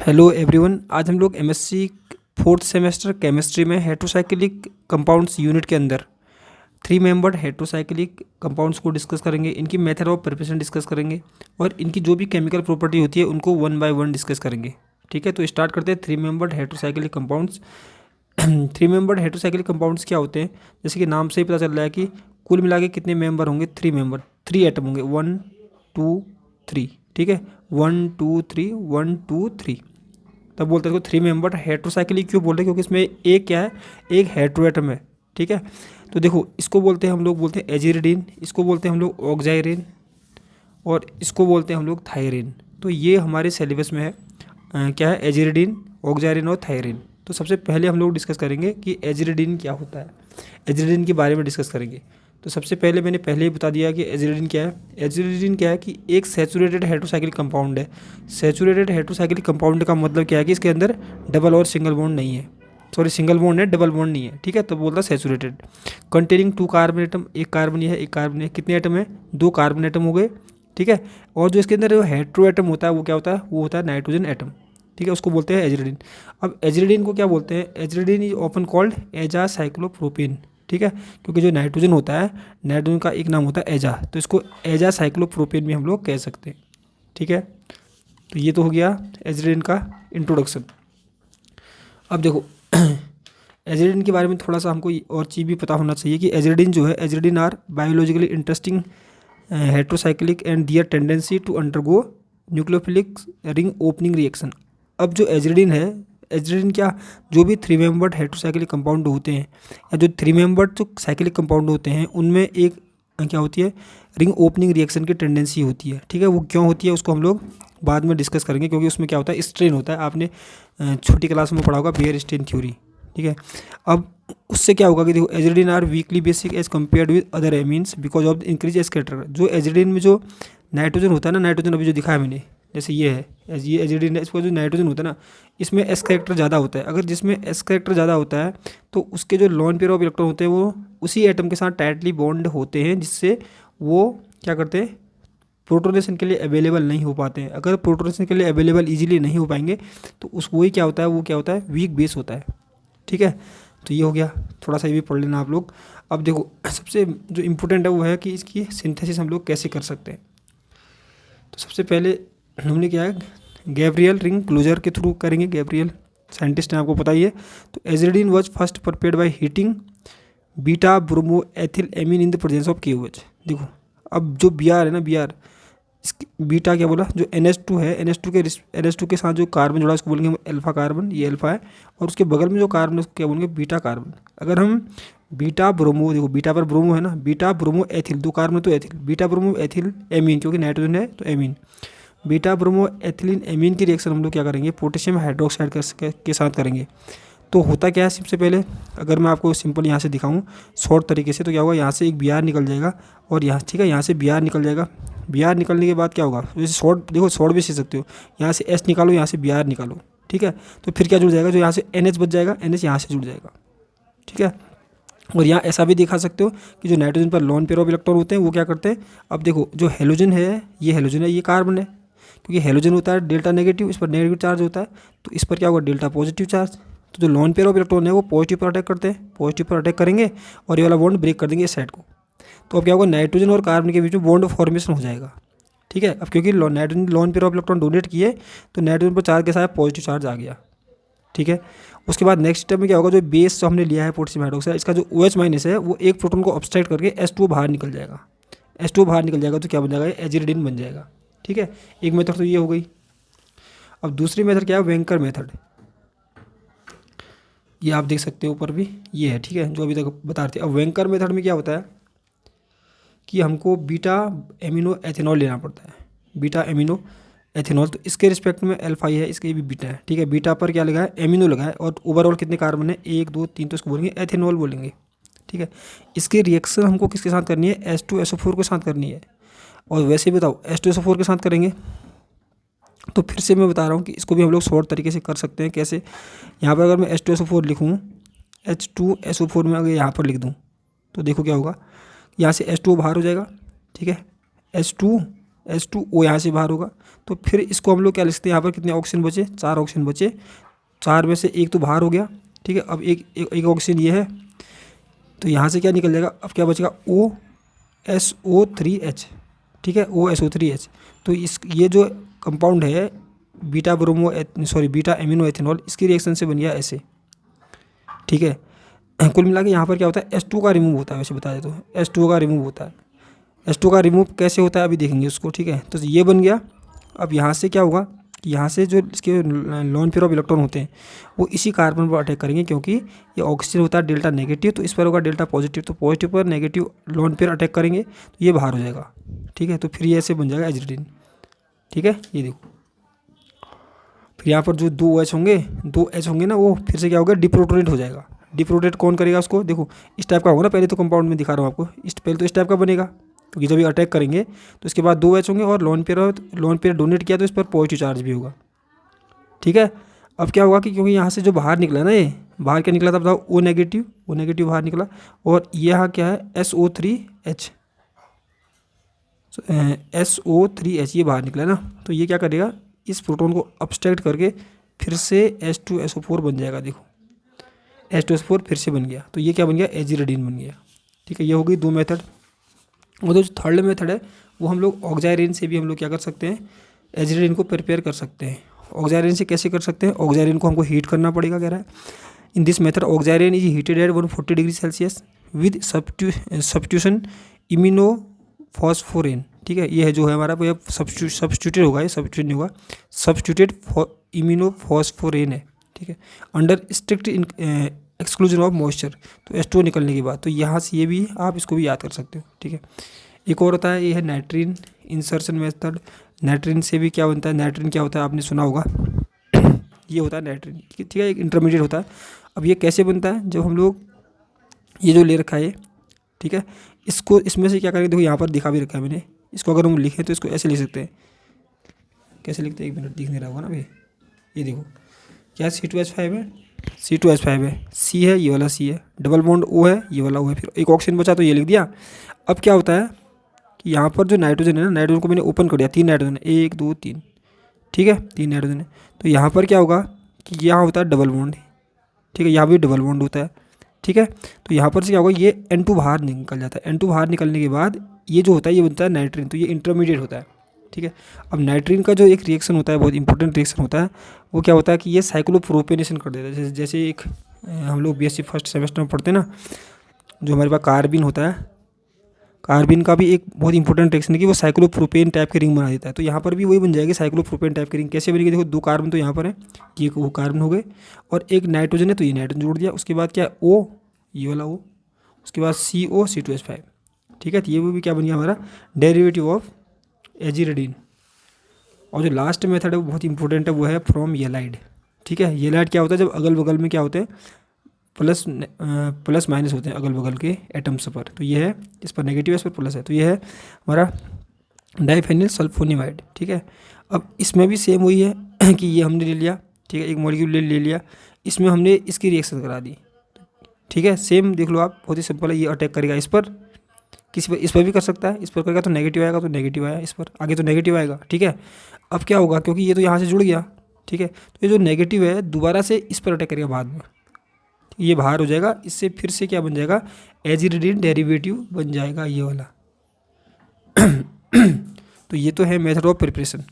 Hello everyone. आज हम लोग एमएससी फोर्थ सेमेस्टर केमिस्ट्री में हेट्रोसाइक्लिक कंपाउंड्स यूनिट के अंदर 3 मेंबर्ड हेट्रोसाइक्लिक कंपाउंड्स को डिस्कस करेंगे। इनकी मेथड ऑफ प्रिपरेशन डिस्कस करेंगे और इनकी जो भी केमिकल प्रॉपर्टी होती है उनको 1 बाय 1 डिस्कस करेंगे। ठीक है, तो स्टार्ट करते हैं 3 membered heterocyclic compounds. 3 membered heterocyclic compounds क्या होते हैं? जैसे कि नाम से ही पता चल रहा है कि कुल मिला के कितने मेंबर होंगे? 3 मेंबर, 3 एटम होंगे, 1 2 3। ठीक है, 1 2 3 1 2 3, तब बोलते हैं इसको 3 मेंबर्ड हेट्रोसाइक्लिक। क्यों बोल रहे हैं? क्योंकि इसमें एक क्या है, एक हेट्रोएटम है। ठीक है, तो देखो इसको बोलते हैं हम लोग बोलते हैं एजिरिडीन, इसको बोलते हैं हम लोग ऑक्जाइरिन और इसको बोलते हैं हम लोग थायरिन। तो ये हमारे सिलेबस में है क्या है, एजिरिडीन, ऑक्जाइरिन और थायरिन। तो सबसे पहले हम लोग डिस्कस करेंगे कि एजिरिडीन क्या होता है, एजिरिडीन के बारे में डिस्कस करेंगे। तो सबसे पहले मैंने पहले ही बता दिया कि एजिरिडीन क्या है। एजिरिडीन क्या है कि एक सैचुरेटेड हेट्रोसाइक्लिक कंपाउंड है। सैचुरेटेड हेट्रोसाइक्लिक कंपाउंड का मतलब क्या है कि इसके अंदर डबल और सिंगल बॉन्ड नहीं है, सॉरी सिंगल बॉन्ड है, डबल बॉन्ड नहीं है। ठीक है, तो बोलता है सैचुरेटेड। कंटेनिंग 2 कार्बन एटम, एक कार्बन है एक कार्बन है, कितने एटम है? 2 कार्बन एटम हो गए। ठीक है, और जो इसके अंदर जो हेट्रो एटम होता है वो क्या होता है? वो होता है नाइट्रोजन एटम। ठीक है, उसको बोलते हैं एजिरिडीन। अब एजिरिडीन को क्या बोलते हैं? एजिरिडीन इज ऑफन कॉल्ड एजा साइक्लोप्रोपेन। ठीक है, क्योंकि जो नाइट्रोजन होता है, नाइट्रोजन का एक नाम होता है एजा, तो इसको एजा साइक्लोप्रोपेन भी हम लोग कह सकते हैं। ठीक है, तो ये तो हो गया एजिरिडीन का इंट्रोडक्शन। अब देखो एजिरिडीन के बारे में थोड़ा सा हमको और चीज़ भी पता होना चाहिए कि एजिरिडीन जो है, aziridine are biologically interesting heterocyclic and their tendency to undergo nucleophilic ring opening reaction. अब जो एजिरिडीन है, एजिरिडीन क्या, जो भी 3 मेंबर्ड हेट्रोसाइक्लिक कंपाउंड होते हैं या जो 3 मेंबर्ड जो साइक्लिक कंपाउंड होते हैं उनमें एक क्या होती है, रिंग ओपनिंग रिएक्शन की टेंडेंसी होती है। ठीक है, वो क्यों होती है उसको हम लोग बाद में डिस्कस करेंगे, क्योंकि उसमें क्या होता है, स्ट्रेन होता है। आपने छोटी क्लास में पढ़ा होगा बेयर स्ट्रेन थ्योरी। ठीक है, अब उससे क्या होगा कि देखो aziridine are weakly basic as compared with other amines because of the increase scatter. जो एजिरिडीन में जो नाइट्रोजन होता है ना, नाइट्रोजन अभी जो दिखाया मैंने, जैसे ये है, ये एजिरिडीन है, इसका जो नाइट्रोजन होता है ना, इसमें एस कैरेक्टर ज़्यादा होता है। अगर जिसमें एस कैरेक्टर ज़्यादा होता है तो उसके जो लोन पेयर ऑफ इलेक्ट्रॉन होते हैं वो उसी एटम के साथ टाइटली बॉन्ड होते हैं, जिससे वो क्या करते हैं, प्रोटोनेशन के लिए अवेलेबल नहीं हो पाते हैं। अगर प्रोटोनेशन के लिए अवेलेबल इजीली नहीं हो पाएंगे तो उस वही क्या होता है, वो क्या होता है, वीक बेस होता है। ठीक है, तो ये हो गया, थोड़ा सा ये भी पढ़ लेना आप लोग। अब देखो सबसे जो इम्पोर्टेंट है वो है कि इसकी सिंथेसिस हम लोग कैसे कर सकते हैं। तो सबसे पहले हमने क्या है, गैब्रियल रिंग क्लोजर के थ्रू करेंगे। गैब्रियल साइंटिस्ट हैं, आपको पता ही है। तो aziridine was first prepared by heating beta bromo ethyl amine in the presence of KOH। देखो अब जो Br है ना, Br, इसकी बीटा क्या बोला, जो NH2 है, NH2 के साथ जो कार्बन जुड़ा है उसको बोलेंगे हम अल्फा कार्बन, ये अल्फा है, और उसके बगल में जो कार्बन है उसको क्या बोलेंगे, बीटा कार्बन। अगर हम बीटा ब्रोमो, देखो बीटा पर ब्रोमो है ना, बीटा ब्रोमो एथिल, 2 कार्बन तो ethyl, beta bromo ethyl amine, क्योंकि नाइट्रोजन है तो amine, beta bromo ethylene amine की रिएक्शन हम लोग क्या करेंगे, पोटेशियम हाइड्रोक्साइड के साथ करेंगे। तो होता क्या है, सबसे पहले अगर मैं आपको सिंपल यहाँ से दिखाऊं शॉर्ट तरीके से, तो क्या होगा, यहाँ से एक Br निकल जाएगा और यहाँ, ठीक है, यहाँ से Br निकल जाएगा। Br निकलने के बाद क्या होगा, जैसे शॉर्ट, देखो शॉर्ट भी सीख सकते हो, यहाँ से S निकालो, यहाँ से Br निकालो। ठीक है, तो फिर क्या जुड़ जाएगा, जो यहाँ से NH बच जाएगा, NH यहाँ से जुड़ जाएगा। ठीक है, और यहाँ ऐसा भी दिखा सकते हो कि जो नाइट्रोजन पर लोन पेयर ऑफ इलेक्ट्रॉन होते हैं वो क्या करते हैं, अब देखो जो हेलोजन है, ये हेलोजन है, ये कार्बन है, क्योंकि हेलोजन होता है डेल्टा नेगेटिव, इस पर नेगेटिव चार्ज होता है, तो इस पर क्या होगा, डेल्टा पॉजिटिव चार्ज। तो जो लोन पेयर ऑफ इलेक्ट्रॉन है वो पॉजिटिव पर अटैक करते हैं, पॉजिटिव पर अटैक करेंगे और ये वाला बॉन्ड ब्रेक कर देंगे इस साइड को। तो अब क्या होगा, नाइट्रोजन और कार्बन के बीच में बॉन्ड फॉर्मेशन हो जाएगा। ठीक है, अब क्योंकि nitrogen lone pair of electron donate किए तो नाइट्रोजन पर चार्ज के साथ पॉजिटिव चार्ज आ गया। ठीक है, उसके बाद नेक्स्ट स्टेप में क्या होगा, जो बेस जो हमने लिया है पोटेशियम हाइड्रोक्साइड, इसका जो OH- है वो एक प्रोटोन को ऑब्स्ट्रैक्ट करके H2O बाहर निकल जाएगा। H2O बाहर निकल जाएगा तो क्या बन जाएगा, एजिरिडीन बन जाएगा। ठीक है, एक मेथड तो ये हो गई। अब दूसरी मेथड क्या है, वेंकर मेथड, ये आप देख सकते हो ऊपर भी ये है। ठीक है, जो अभी तक बता रहे थे। अब वेंकर मेथड में क्या होता है कि हमको बीटा एमिनो एथेनॉल लेना पड़ता है, बीटा एमिनो एथेनॉल। तो इसके रिस्पेक्ट में अल्फा है, इसके भी बीटा है। ठीक है, बीटा पर क्या लगा है, एमिनो लगा है, और ओवरऑल कितने कार्बन है, 1 2 3, तो इसको बोलेंगे एथेनॉल बोलेंगे। ठीक है, इसकी रिएक्शन हमको किसके साथ करनी है, H2SO4 के साथ करनी है। और वैसे बताओ H2SO4 के साथ करेंगे तो फिर से मैं बता रहा हूँ कि इसको भी हम लोग शॉर्ट तरीके से कर सकते हैं। कैसे, यहाँ पर अगर मैं H2SO4 लिखूँ, H2SO4 में अगर यहाँ पर लिख दूँ तो देखो क्या होगा, यहाँ से H2O बाहर हो जाएगा। ठीक है, H2 H2O यहाँ से बाहर होगा। तो फिर इसको हम लोग क्या लिख सकते हैं, यहाँ पर कितने ऑक्सीजन बचे, 4 ऑक्सीजन बचे, 4 में से एक तो बाहर हो गया, ठीक है। अब एक ऑक्सीजन ये है, तो यहाँ से क्या निकल जाएगा, अब क्या बचेगा OSO3H, ठीक है, OSO3H। तो ये जो कंपाउंड है बीटा एमिनो एथेनॉल, इसकी रिएक्शन से बन गया ऐसे, ठीक है। कुल मिला के यहाँ पर क्या होता है, H2 का रिमूव होता है, वैसे बता दे तो H2 का रिमूव होता है। H2 का रिमूव कैसे होता है अभी देखेंगे उसको, ठीक है। तो ये बन गया। अब यहाँ से क्या होगा कि यहाँ से जो इसके लॉन पेयर ऑफ इलेक्ट्रॉन होते हैं वो इसी कार्बन पर अटैक करेंगे, क्योंकि ये ऑक्सीजन होता है डेल्टा नेगेटिव, तो इस पर होगा डेल्टा पॉजिटिव, तो पॉजिटिव पर नेगेटिव लॉन पेयर अटैक करेंगे तो ये बाहर हो जाएगा, ठीक है। तो फिर ये ऐसे बन जाएगा एजिडिन, ठीक है। ये देखो फिर यहाँ पर जो 2 H होंगे ना, वो फिर से क्या होगा, डिप्रोटोनेट हो जाएगा। डिप्रोटोनेट कौन करेगा उसको, देखो इस टाइप का होगा ना, पहले तो कंपाउंड में दिखा रहा हूँ आपको, पहले तो इस टाइप का बनेगा, क्योंकि जब ये अटैक करेंगे तो इसके बाद 2 H होंगे और लोन पेयर डोनेट किया तो इस पर पॉजिटिव चार्ज भी होगा, ठीक है। अब क्या होगा कि क्योंकि यहाँ से जो बाहर निकला ना, ये बाहर क्या निकला था बताओ, O नेगेटिव बाहर निकला, और यहाँ क्या है SO3H ये बाहर निकला ना, तो ये क्या करेगा, इस प्रोटॉन को अब्स्ट्रैक्ट करके फिर से H2SO4 बन जाएगा। देखो H2SO4 फिर से बन गया, तो ये क्या बन गया, एजिरेडिन बन गया, ठीक है। ये हो गई 2 मेथड। और जो थर्ड मेथड है वो हम लोग ऑक्जाइरिन से भी हम लोग क्या कर सकते हैं, एजिरेडिन को प्रिपेयर कर सकते हैं। ऑक्जाइरिन से कैसे कर सकते हैं, ऑक्जाइरिन को हमको हीट करना पड़ेगा, कह रहा है। In this method oxirane is heated at 140 degree Celsius with substitution iminophosphorane, ठीक है। ये है जो है हमारा वो सब्स्टिट्यूटेड होगा, ये सब्स्टिट्यूट नहीं होगा, सब्स्टिट्यूटेड इम्यूनोफॉस्फोरेन है, ठीक है, under strict exclusion of moisture. तो H2O निकलने के बाद, तो यहाँ से ये भी आप इसको भी याद कर सकते हो, ठीक है। एक और होता है, ये है नाइट्रीन इंसर्शन मेथड। नाइट्रीन से भी क्या बनता है, नाइट्रीन क्या होता है आपने सुना होगा ये होता है नाइट्रीन, ठीक है, एक इंटरमीडिएट होता है। अब ये कैसे बनता है, जब हम लोग ये जो ले रखा है, ठीक है, इसको इसमें से क्या करेंगे, देखो यहाँ पर दिखा भी रखा है मैंने, इसको अगर हम लिखें तो इसको ऐसे लिख सकते हैं, कैसे लिखते हैं, 1 मिनट, दिख नहीं रहा होगा ना भाई, ये देखो क्या C2H5 है, C2H5 है, C है, ये वाला C है, डबल बॉन्ड O है, ये वाला O है, फिर एक ऑक्सीजन बचा तो ये लिख दिया। अब क्या होता है कि यहाँ पर जो नाइट्रोजन है ना, नाइट्रोजन को मैंने ओपन कर दिया, 3 नाइट्रोजन है, 1 2 3, ठीक है, 3 नाइट्रोजन है। तो यहाँ पर क्या होगा कि यहाँ होता है डबल बॉन्ड, ठीक है, यहाँ भी डबल बॉन्ड होता है, ठीक है। तो यहाँ पर से क्या होगा, ये N2 बाहर निकल जाता है, N2 बाहर निकलने के बाद ये जो होता है ये बनता है नाइट्रीन, तो ये इंटरमीडिएट होता है, ठीक है। अब नाइट्रीन का जो एक रिएक्शन होता है, बहुत इंपॉर्टेंट रिएक्शन होता है, वो क्या होता है कि ये साइक्लोप्रोपेनेशन कर देता है। जैसे एक हम लोग BSc फर्स्ट सेमेस्टर में पढ़ते हैं ना, जो हमारे पास कार्बिन होता है, कार्बिन का भी एक बहुत इंपॉर्टेंट रिएक्शन है कि वो साइक्लोप्रोपेन टाइप की रिंग बना देता है। तो यहाँ पर भी वही बन जाएगी साइक्लोप्रोपेन टाइप की रिंग। कैसे बनेगी, देखो 2 कार्बन तो यहाँ पर है, ये वो कार्बन हो गए, और एक नाइट्रोजन है तो ये नाइट्रोजन जोड़ दिया, उसके बाद क्या O, ये वाला O, उसके बाद CO C2H5, ठीक है। तो ये भी क्या बन गया हमारा डेरिवेटिव ऑफ एजिरेडिन। और जो लास्ट मेथड है वो बहुत इंपॉर्टेंट है, वो है फ्रॉम येलाइड, ठीक है। येलाइड क्या होता है, जब अगल बगल में क्या होते हैं, प्लस माइनस होते हैं अगल बगल के एटम्स पर, तो ये है, इस पर नेगेटिव है, इस पर प्लस है, तो ये है हमारा डाइफेनिल सल्फोनिमाइड, ठीक है। अब इसमें भी सेम वही है कि ये हमने ले लिया, ठीक है, एक मॉलिक्यूल ले लिया, इसमें हमने इसकी रिएक्शन करा दी, ठीक है। सेम देख लो आप, बहुत ही सिंपल है, ये अटैक करेगा इस पर, किसी पर, इस पर भी कर सकता है, इस पर करेगा तो नेगेटिव आएगा, तो नेगेटिव आया, इस पर आगे तो नेगेटिव आएगा, ठीक है। अब क्या होगा, क्योंकि ये तो यहाँ से जुड़ गया, ठीक है, तो ये जो नेगेटिव है दोबारा से इस पर अटैक करेगा बाद में, ये बाहर हो जाएगा, इससे फिर से क्या बन जाएगा, एजिरेडिन डेरिवेटिव बन जाएगा ये वाला तो ये तो है मेथड ऑफ प्रिपरेशन।